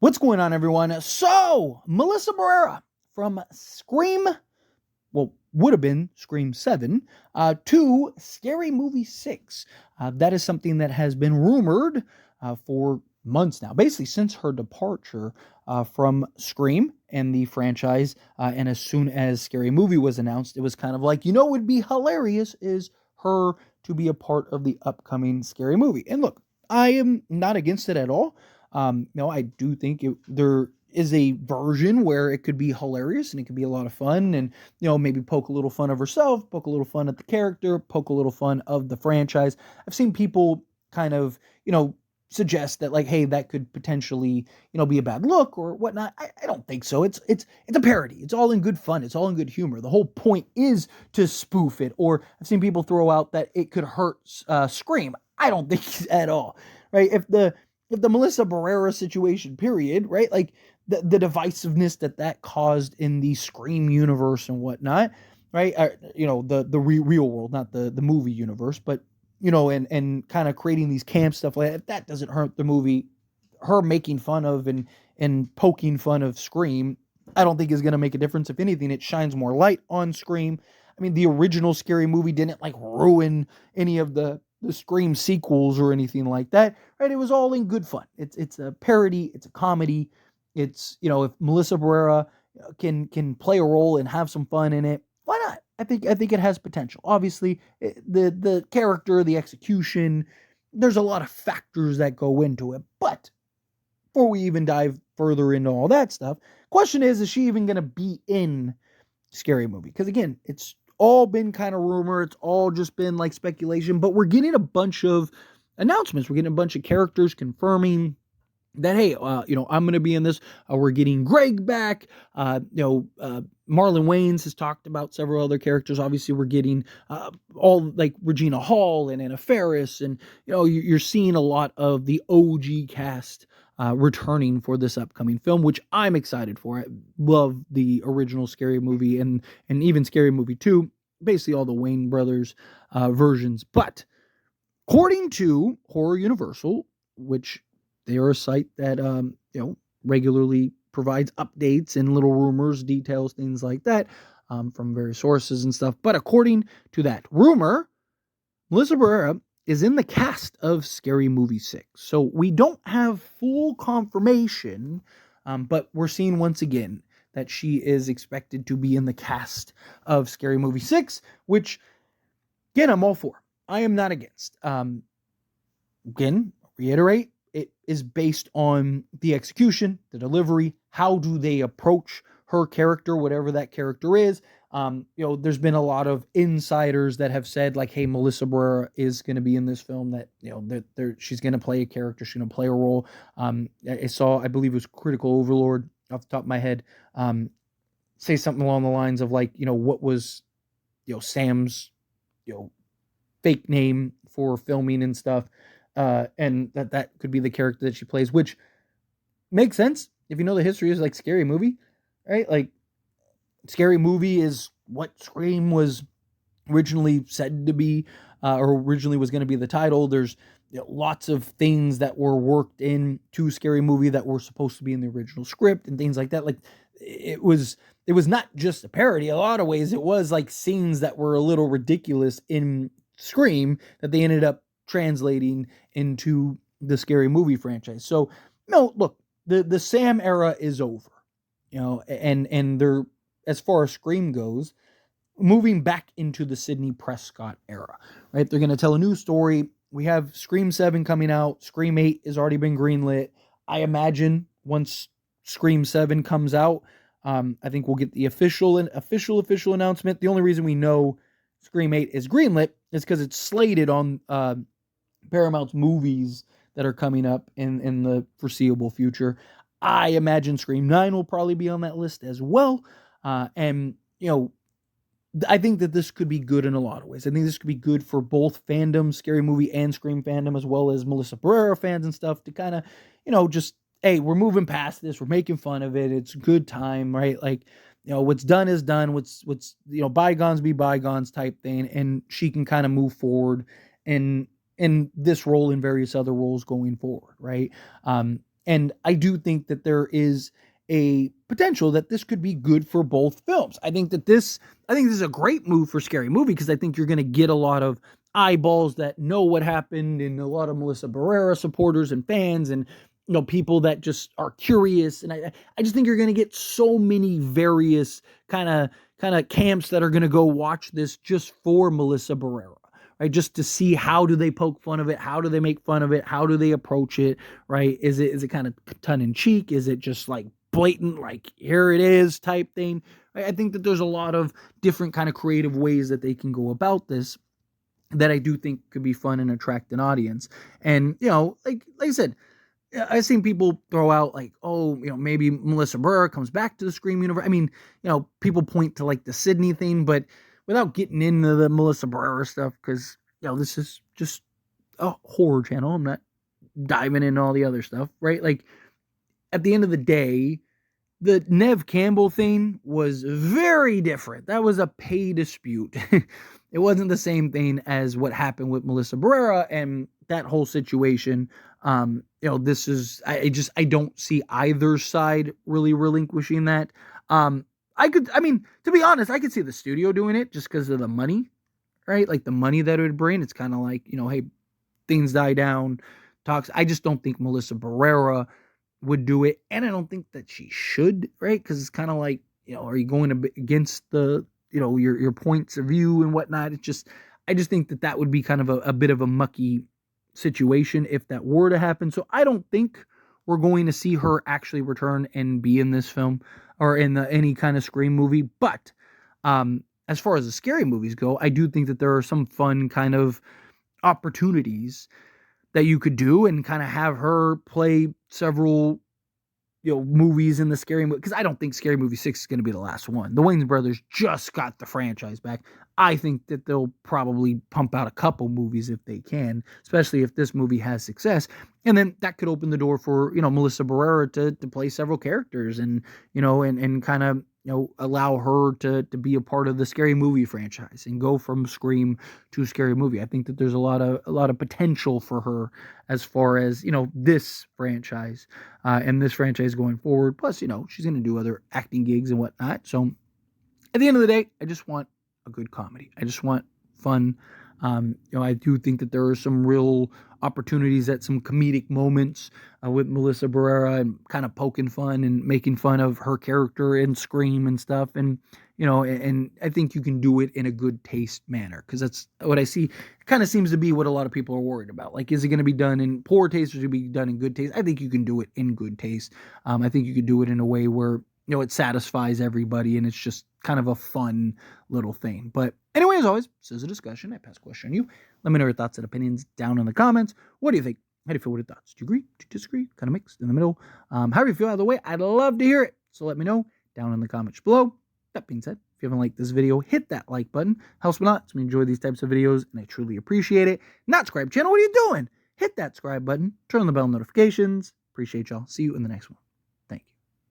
What's going on, everyone? So, Melissa Berrera from Scream, well, would have been Scream 7, to Scary Movie 6. That is something that has been rumored for months now, basically since her departure from Scream and the franchise. And as soon as Scary Movie was announced, it was kind of like, it would be hilarious is her to be a part of the upcoming Scary Movie. And look, I am not against it at all. I do think there is a version where it could be hilarious and it could be a lot of fun and, maybe poke a little fun of herself, poke a little fun at the character, poke a little fun of the franchise. I've seen people kind of, suggest that like, hey, that could potentially, be a bad look or whatnot. I don't think so. It's a parody. It's all in good fun. It's all in good humor. The whole point is to spoof it. Or I've seen people throw out that it could hurt Scream. I don't think at all, right? If the Melissa Berrera situation, period, right? Like the divisiveness that caused in the Scream universe and whatnot, right? The real world, not the movie universe, but and kind of creating these camp stuff like that. If that doesn't hurt the movie, her making fun of and poking fun of Scream, I don't think is going to make a difference. If anything, it shines more light on Scream. I mean, the original Scary Movie didn't like ruin any of the Scream sequels or anything like that, right? It was all in good fun. It's a parody, it's a comedy. It's, if Melissa Berrera can play a role and have some fun in it, why not? I think it has potential. Obviously, the character, the execution, there's a lot of factors that go into it. But before we even dive further into all that stuff, question is she even going to be in Scary Movie? Because again, it's all been kind of rumor. It's all just been like speculation, but we're getting a bunch of announcements. We're getting a bunch of characters confirming that, hey, I'm going to be in this. We're getting Greg back. Marlon Wayans has talked about several other characters. Obviously, we're getting all like Regina Hall and Anna Faris. And, you're seeing a lot of the OG cast returning for this upcoming film, which I'm excited for. I love the original Scary Movie and even Scary Movie 2, basically all the Wayne brothers versions. But according to Horror Universal, which they are a site that, regularly provides updates and little rumors, details, things like that from various sources and stuff. But according to that rumor, Melissa Berrera is in the cast of Scary Movie 6. So we don't have full confirmation, but we're seeing once again that she is expected to be in the cast of Scary Movie 6, which, again, I'm all for. I am not against. Again, reiterate, it is based on the execution, the delivery. How do they approach her character, whatever that character is? There's been a lot of insiders that have said, like, hey, Melissa Berrera is going to be in this film, that, she's going to play a character, she's going to play a role. I believe it was Critical Overlord, off the top of my head, say something along the lines of, like, what was, Sam's, fake name for filming and stuff. And that could be the character that she plays, which makes sense if you know the history is like Scary Movie, right? Like Scary Movie is what Scream was originally said to be, or originally was going to be the title. There's lots of things that were worked into Scary Movie that were supposed to be in the original script and things like that. Like it was not just a parody. A lot of ways it was like scenes that were a little ridiculous in Scream that they ended up translating into the Scary Movie franchise. So, look, the Sam era is over, and they're, as far as Scream goes, moving back into the Sidney Prescott era, right? They're going to tell a new story. We have Scream 7 coming out. Scream 8 has already been greenlit. I imagine once Scream 7 comes out, I think we'll get the official announcement. The only reason we know Scream 8 is greenlit is because it's slated on Paramount's movies that are coming up in the foreseeable future. I imagine Scream 9 will probably be on that list as well. And, I think that this could be good in a lot of ways. I think this could be good for both fandoms, Scary Movie and Scream fandom, as well as Melissa Berrera fans and stuff, to kind of, just, hey, we're moving past this. We're making fun of it. It's a good time, right? Like, what's done is done. What's bygones be bygones type thing. And she can kind of move forward in this role and various other roles going forward, right? And I do think that there is a potential that this could be good for both films. I think this is a great move for Scary Movie because I think you're going to get a lot of eyeballs that know what happened and a lot of Melissa Berrera supporters and fans and people that just are curious. And I just think you're going to get so many various kind of camps that are going to go watch this just for Melissa Berrera, right? Just to see how do they poke fun of it, how do they make fun of it, how do they approach it, right? Is it kind of tongue in cheek? Is it just like blatant, like here it is type thing? Right? I think that there's a lot of different kind of creative ways that they can go about this that I do think could be fun and attract an audience. And like I said, I've seen people throw out like, oh, maybe Melissa Berrera comes back to the Scream universe. I mean, people point to like the Sydney thing, but without getting into the Melissa Berrera stuff, because this is just a horror channel. I'm not diving into all the other stuff, right? Like at the end of the day, the Nev Campbell thing was very different. That was a pay dispute. It wasn't the same thing as what happened with Melissa Berrera and that whole situation. This is, I don't see either side really relinquishing that. To be honest, I could see the studio doing it just because of the money, right? Like the money that it would bring. It's kind of like, hey, things die down, talks. I just don't think Melissa Berrera would do it. And I don't think that she should, right? Because it's kind of like, are you going against the, your points of view and whatnot? I just think that would be kind of a bit of a mucky situation if that were to happen. So I don't think we're going to see her actually return and be in this film or in any kind of Scream movie. But as far as the scary movies go, I do think that there are some fun kind of opportunities that you could do and kind of have her play several movies in the Scary Movie, because I don't think Scary Movie 6 is going to be the last one. The Wayans brothers just got the franchise back. I think that they'll probably pump out a couple movies if they can, especially if this movie has success. And then that could open the door for, Melissa Berrera to play several characters and, and kind of, allow her to be a part of the Scary Movie franchise and go from Scream to Scary Movie. I think that there's a lot of potential for her as far as, this franchise and this franchise going forward. Plus, she's going to do other acting gigs and whatnot. So at the end of the day, I just want a good comedy. I just want fun. I do think that there are some real opportunities at some comedic moments with Melissa Berrera and kind of poking fun and making fun of her character in Scream and stuff. And, and I think you can do it in a good taste manner, because that's what I see. It kind of seems to be what a lot of people are worried about. Like, is it going to be done in poor taste or should it be done in good taste? I think you can do it in good taste. I think you could do it in a way where, it satisfies everybody and it's just kind of a fun little thing. But anyway, as always, this is a discussion. I pass the question on you. Let me know your thoughts and opinions down in the comments. What do you think? How do you feel with your thoughts? Do you agree? Do you disagree? Kind of mixed in the middle. However you feel either way, I'd love to hear it. So let me know down in the comments below. That being said, if you haven't liked this video, hit that like button. Helps me a lot. So we enjoy these types of videos and I truly appreciate it. Not subscribe channel. What are you doing? Hit that subscribe button. Turn on the bell notifications. Appreciate y'all. See you in the next one.